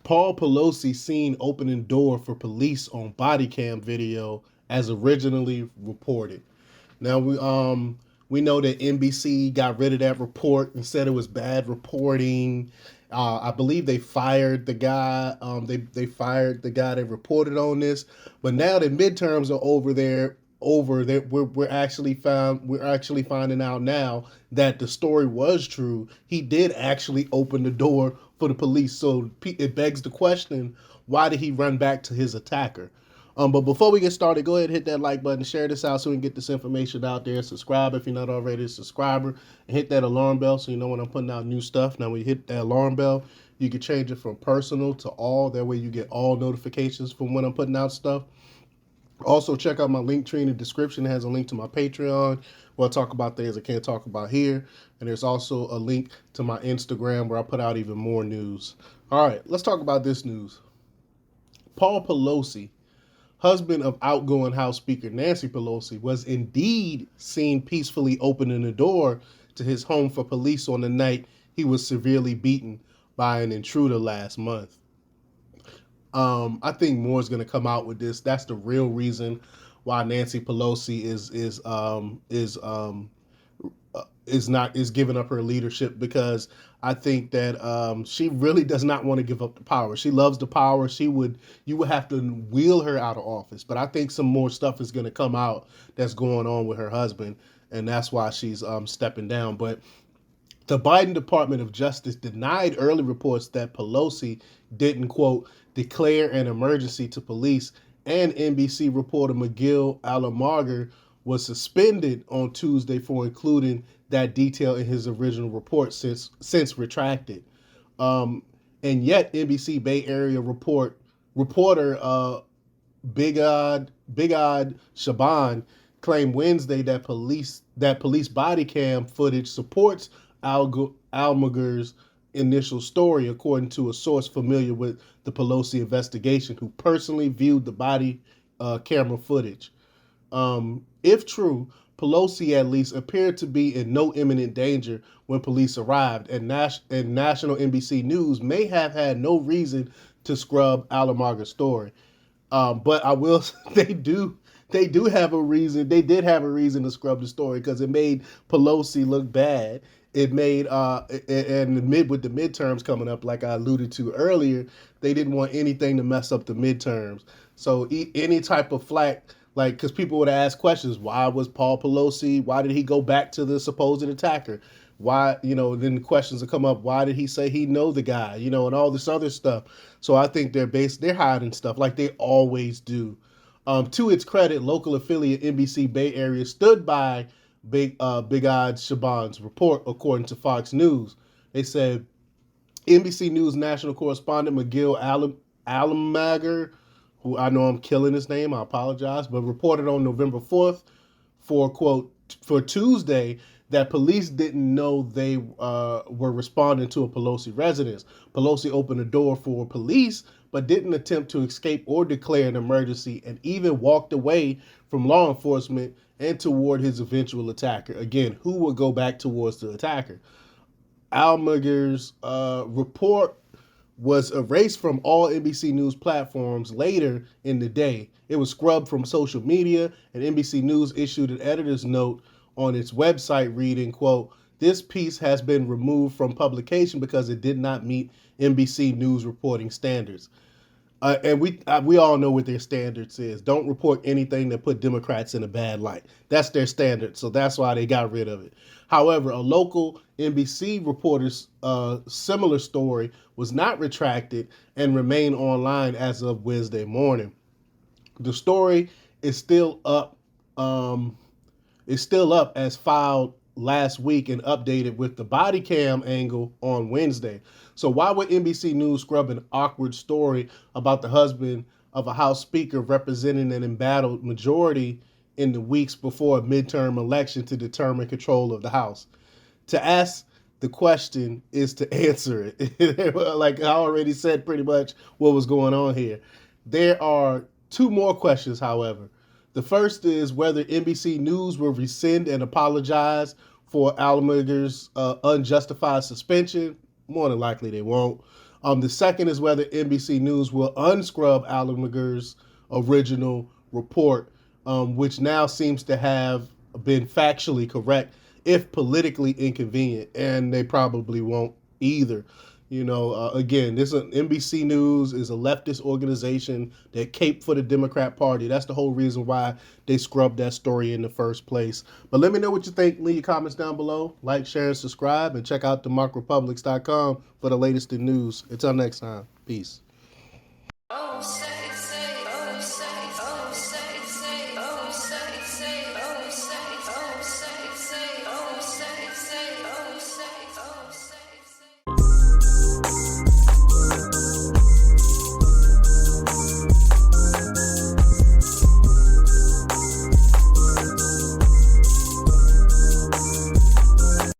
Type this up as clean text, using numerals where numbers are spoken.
Paul Pelosi seen opening door for police on body cam video as originally reported. Now we know that NBC got rid of that report and said it was bad reporting. I believe they fired the guy. They fired the guy that reported on this. But now that midterms are over there, we're actually finding out now that the story was true. He did actually open the door for the police. So it begs the question: why did he run back to his attacker? But before we get started, go ahead and hit that like button, share this out so we can get this information out there. Subscribe if you're not already a subscriber, and hit that alarm bell so you know when I'm putting out new stuff. Now, when you hit that alarm bell, you can change it from personal to all. That way, you get all notifications from when I'm putting out stuff. Also, check out my link tree in the description. It has a link to my Patreon where I talk about things I can't talk about here. And there's also a link to my Instagram where I put out even more news. All right, let's talk about this news. Paul Pelosi, husband of outgoing House Speaker Nancy Pelosi, was indeed seen peacefully opening the door to his home for police on the night he was severely beaten by an intruder last month. I think more is going to come out with this. That's the real reason why Nancy Pelosi is giving up her leadership, because I think that she really does not want to give up the power. She loves the power. You would have to wheel her out of office. But I think some more stuff is going to come out that's going on with her husband, and that's why she's stepping down. But the Biden Department of Justice denied early reports that Pelosi didn't, quote, declare an emergency to police, and NBC reporter McGill Alamager was suspended on Tuesday for including that detail in his original report since retracted. And yet, NBC Bay Area reporter Big Odd Shaban claimed Wednesday that police body cam footage supports Almager's initial story, according to a source familiar with the Pelosi investigation who personally viewed the body camera footage. If true, Pelosi at least appeared to be in no imminent danger when police arrived, and national NBC News may have had no reason to scrub Alamager's story. But I will, they do have a reason. They did have a reason to scrub the story because it made Pelosi look bad. It made with the midterms coming up, like I alluded to earlier, they didn't want anything to mess up the midterms. So any type of flack, like, because people would ask questions: why was Paul Pelosi? Why did he go back to the supposed attacker? Why, then the questions will come up. Why did he say he know the guy? And all this other stuff. So I think they're hiding stuff like they always do. To its credit, local affiliate NBC Bay Area stood by Big Odd Shaban's report, according to Fox News. They said NBC News national correspondent McGill Alamager, who I know I'm killing his name, I apologize, but reported on November 4th for Tuesday that police didn't know they were responding to a Pelosi residence. Pelosi opened the door for police, but didn't attempt to escape or declare an emergency, and even walked away from law enforcement and toward his eventual attacker. Again, who would go back towards the attacker? Almager's report was erased from all NBC News platforms later in the day. It was scrubbed from social media, and NBC News issued an editor's note on its website reading, quote, "This piece has been removed from publication because it did not meet NBC News reporting standards." And we all know what their standards is. Don't report anything that put Democrats in a bad light. That's their standard, so that's why they got rid of it. However, a local NBC reporter's similar story was not retracted and remained online as of Wednesday morning. The story is still up. As filed last week and updated with the body cam angle on Wednesday. So why would NBC News scrub an awkward story about the husband of a House Speaker representing an embattled majority in the weeks before a midterm election to determine control of the House? To ask the question is to answer it. Like I already said pretty much what was going on here. There are two more questions, however. The first is whether NBC News will rescind and apologize for Alamager's unjustified suspension. More than likely they won't. The second is whether NBC News will unscrub Allemager's original report, which now seems to have been factually correct, if politically inconvenient, and they probably won't either. Again, this NBC News is a leftist organization that caped for the Democrat Party. That's the whole reason why they scrubbed that story in the first place. But let me know what you think. Leave your comments down below. Like, share, and subscribe. And check out themarkrepublics.com for the latest in news. Until next time. Peace.